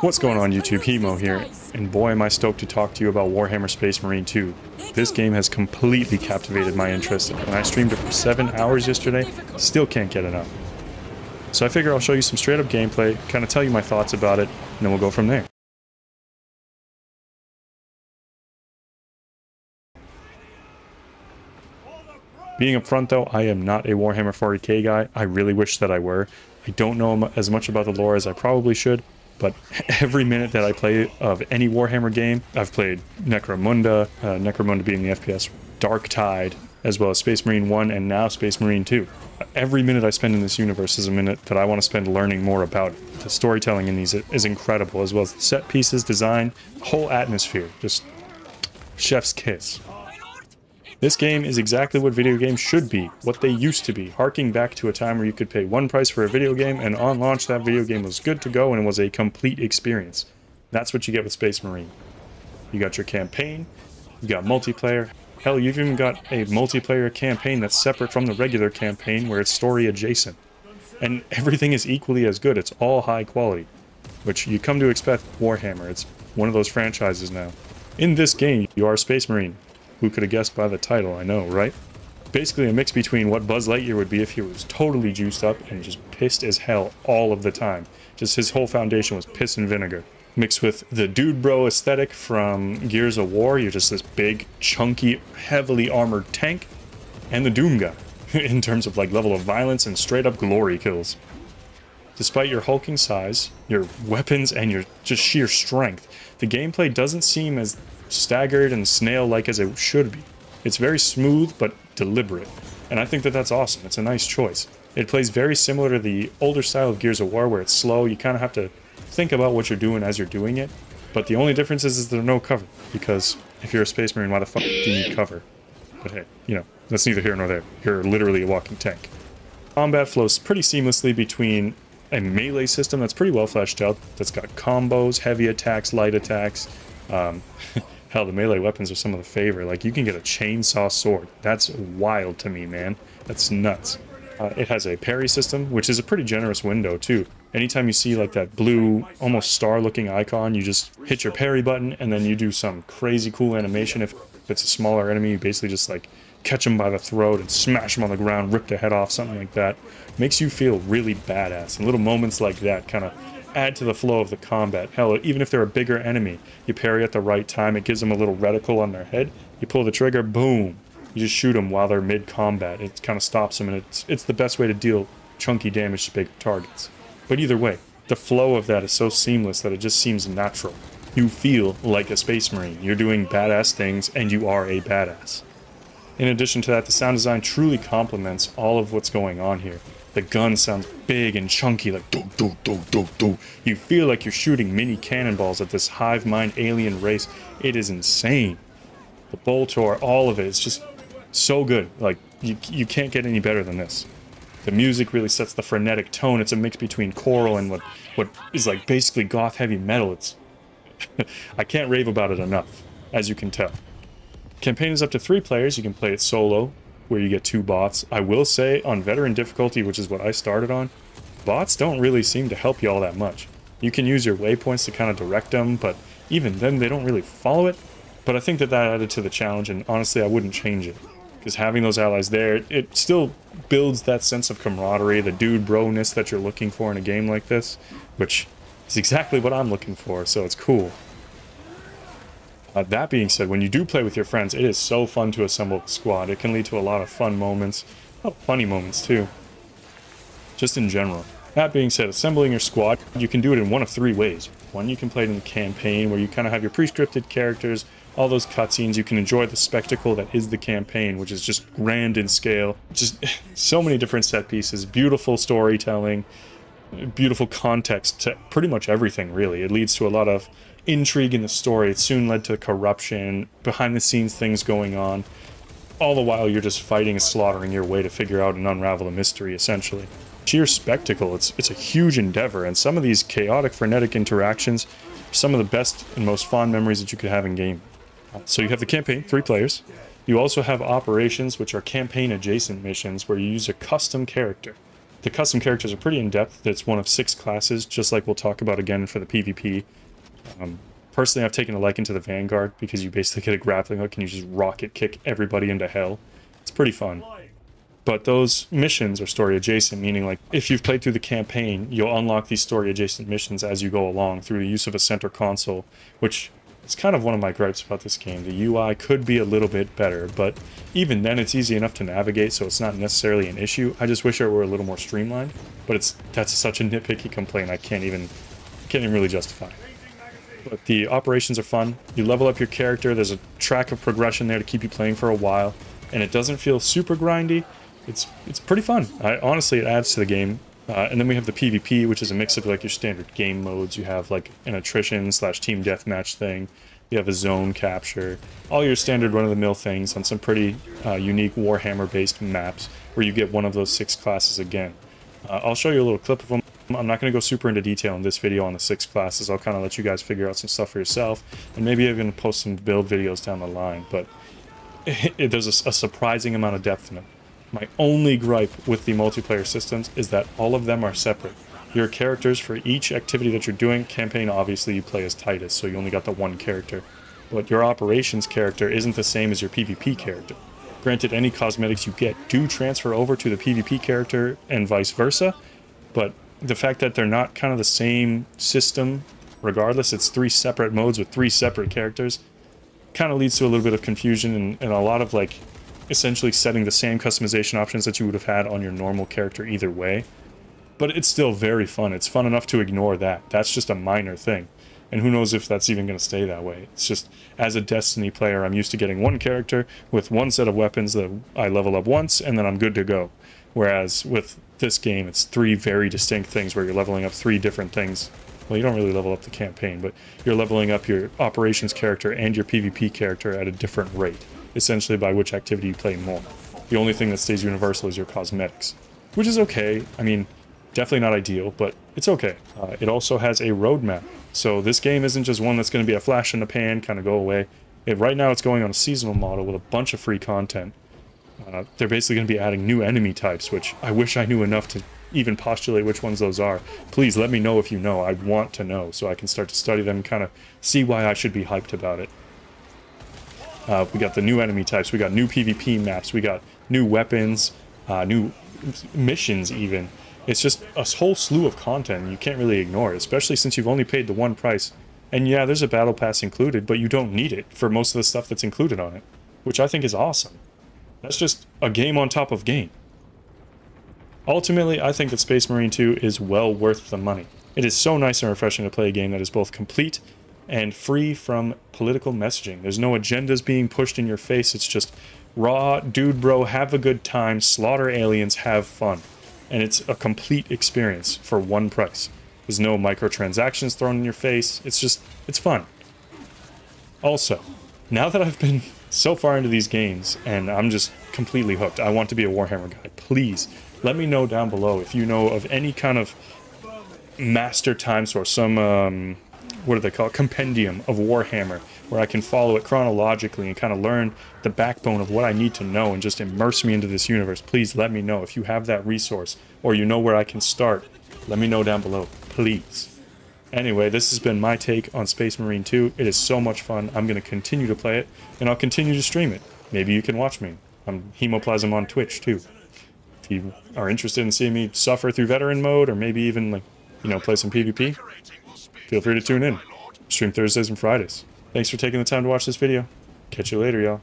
What's going on YouTube, Hemo here, and boy am I stoked to talk to you about Warhammer Space Marine 2. This game has completely captivated my interest, and I streamed it for 7 hours yesterday, still can't get enough. So I figure I'll show you some straight up gameplay, kind of tell you my thoughts about it, and then we'll go from there. Being upfront though, I am not a Warhammer 40K guy. I really wish that I were. I don't know as much about the lore as I probably should, but every minute that I play of any Warhammer game, I've played Necromunda, Necromunda being the FPS, Dark Tide, as well as Space Marine 1 and now Space Marine 2. Every minute I spend in this universe is a minute that I want to spend learning more about it. The storytelling in these is incredible, as well as the set pieces, design, the whole atmosphere, just chef's kiss. This game is exactly what video games should be, what they used to be, harking back to a time where you could pay one price for a video game, and on launch that video game was good to go and it was a complete experience. That's what you get with Space Marine. You got your campaign, you got multiplayer, hell, you've even got a multiplayer campaign that's separate from the regular campaign where it's story adjacent. And everything is equally as good, it's all high quality, which you come to expect Warhammer. It's one of those franchises now. In this game, you are a Space Marine. Who could have guessed by the title, I know, right? Basically a mix between what Buzz Lightyear would be if he was totally juiced up and just pissed as hell all of the time. Just his whole foundation was piss and vinegar. Mixed with the dude bro aesthetic from Gears of War, you're just this big, chunky, heavily armored tank. And the Doom guy, in terms of like level of violence and straight up glory kills. Despite your hulking size, your weapons, and your just sheer strength, the gameplay doesn't seem as staggered and snail-like as it should be. It's very smooth but deliberate, and I think that that's awesome. It's a nice choice. It plays very similar to the older style of Gears of War where it's slow. You kind of have to think about what you're doing as you're doing it, but the only difference is there's no cover, because if you're a Space Marine, why the fuck do you need cover? But hey, you know, that's neither here nor there. You're literally a walking tank. Combat flows pretty seamlessly between a melee system that's pretty well fleshed out, that's got combos, heavy attacks, light attacks. Hell, the melee weapons are some of the favorite. Like, you can get a chainsaw sword. That's wild to me, man. That's nuts. It has a parry system, which is a pretty generous window, too. Anytime you see, like, that blue, almost star-looking icon, you just hit your parry button, and then you do some crazy cool animation. If it's a smaller enemy, you basically just, like, catch them by the throat and smash them on the ground, rip their head off, something like that. Makes you feel really badass. And little moments like that kind of add to the flow of the combat. Hell, even if they're a bigger enemy, you parry at the right time, it gives them a little reticle on their head, you pull the trigger, boom, you just shoot them while they're mid-combat. It kind of stops them, and it's the best way to deal chunky damage to big targets. But either way, the flow of that is so seamless that it just seems natural. You feel like a Space Marine. You're doing badass things, and you are a badass. In addition to that, the sound design truly complements all of what's going on here. The gun sounds big and chunky, like do do do do do. You feel like you're shooting mini cannonballs at this hive mind alien race. It is insane. The Boltor, all of it, it's just so good. Like, you can't get any better than this. The music really sets the frenetic tone. It's a mix between choral and what is like basically goth heavy metal. It's I can't rave about it enough, as you can tell. Campaign is up to 3 players. You can play it solo, where you get 2 bots. I will say, on veteran difficulty, which is what I started on, bots don't really seem to help you all that much. You can use your waypoints to kind of direct them, but even then they don't really follow it. But I think that added to the challenge, and honestly I wouldn't change it. Because having those allies there, it still builds that sense of camaraderie, the dude bro-ness that you're looking for in a game like this, which is exactly what I'm looking for, so it's cool. That being said, when you do play with your friends, it is so fun to assemble a squad. It can lead to a lot of fun moments. Oh, funny moments too. Just in general. That being said, assembling your squad, you can do it in one of 3 ways. One, you can play it in the campaign, where you kind of have your pre-scripted characters, all those cutscenes. You can enjoy the spectacle that is the campaign, which is just grand in scale. Just so many different set pieces, beautiful storytelling, beautiful context to pretty much everything, really. It leads to a lot of intrigue in the story. It soon led to corruption, behind the scenes things going on. All the while you're just fighting and slaughtering your way to figure out and unravel a mystery, essentially. Sheer spectacle, it's a huge endeavor, and some of these chaotic, frenetic interactions are some of the best and most fond memories that you could have in game. So you have the campaign, 3 players. You also have operations, which are campaign adjacent missions where you use a custom character. The custom characters are pretty in-depth. It's one of 6 classes, just like we'll talk about again for the PvP. Personally, I've taken a liking to the Vanguard because you basically get a grappling hook and you just rocket kick everybody into hell. It's pretty fun. But those missions are story adjacent, meaning like if you've played through the campaign, you'll unlock these story adjacent missions as you go along through the use of a center console, which is kind of one of my gripes about this game. The UI could be a little bit better, but even then it's easy enough to navigate, so it's not necessarily an issue. I just wish it were a little more streamlined, but that's such a nitpicky complaint I can't even really justify. But the operations are fun. You level up your character, there's a track of progression there to keep you playing for a while, and it doesn't feel super grindy. It's pretty fun. Honestly, it adds to the game. And then we have the PvP, which is a mix of like your standard game modes. You have like an attrition / team deathmatch thing. You have a zone capture. All your standard run-of-the-mill things on some pretty unique Warhammer-based maps where you get one of those 6 classes again. I'll show you a little clip of them. I'm not going to go super into detail in this video on the 6 classes. I'll kind of let you guys figure out some stuff for yourself. And maybe even post some build videos down the line. But there's a surprising amount of depth in it. My only gripe with the multiplayer systems is that all of them are separate. Your characters for each activity that you're doing, campaign obviously you play as Titus, so you only got the one character. But your operations character isn't the same as your PvP character. Granted, any cosmetics you get do transfer over to the PvP character and vice versa, but the fact that they're not kind of the same system, regardless, it's 3 separate modes with 3 separate characters, kind of leads to a little bit of confusion and a lot of like essentially setting the same customization options that you would have had on your normal character either way. But it's still very fun. It's fun enough to ignore that. That's just a minor thing. And who knows if that's even going to stay that way. It's just, as a Destiny player, I'm used to getting one character with one set of weapons that I level up once, and then I'm good to go. Whereas with this game, it's 3 very distinct things where you're leveling up 3 different things. Well, you don't really level up the campaign, but you're leveling up your operations character and your PvP character at a different rate, essentially by which activity you play more. The only thing that stays universal is your cosmetics, which is okay. I mean, definitely not ideal, but it's okay. It also has a roadmap, so this game isn't just one that's going to be a flash in the pan, kind of go away. Right now it's going on a seasonal model with a bunch of free content. They're basically going to be adding new enemy types, which I wish I knew enough to even postulate which ones those are. Please let me know if you know. I want to know so I can start to study them and kind of see why I should be hyped about it. We got the new enemy types, we got new PvP maps, we got new weapons, new missions even. It's just a whole slew of content, and you can't really ignore it, especially since you've only paid the one price. And yeah, there's a battle pass included, but you don't need it for most of the stuff that's included on it, which I think is awesome. That's just a game on top of game. Ultimately, I think that Space Marine 2 is well worth the money. It is so nice and refreshing to play a game that is both complete and free from political messaging. There's no agendas being pushed in your face. It's just raw, dude bro, have a good time, slaughter aliens, have fun. And it's a complete experience for one price. There's no microtransactions thrown in your face. It's fun. Also, now that I've been so far into these games and I'm just completely hooked, I want to be a Warhammer guy. Please let me know down below if you know of any kind of master time source, some what do they call it? Compendium of Warhammer, where I can follow it chronologically and kind of learn the backbone of what I need to know and just immerse me into this universe. Please let me know if you have that resource or you know where I can start. Let me know down below, please. Anyway, this has been my take on Space Marine 2. It is so much fun. I'm going to continue to play it, and I'll continue to stream it. Maybe you can watch me. I'm Hemoplasm on Twitch, too. If you are interested in seeing me suffer through veteran mode, or maybe even, like, you know, play some PvP, feel free to tune in. Stream Thursdays and Fridays. Thanks for taking the time to watch this video. Catch you later, y'all.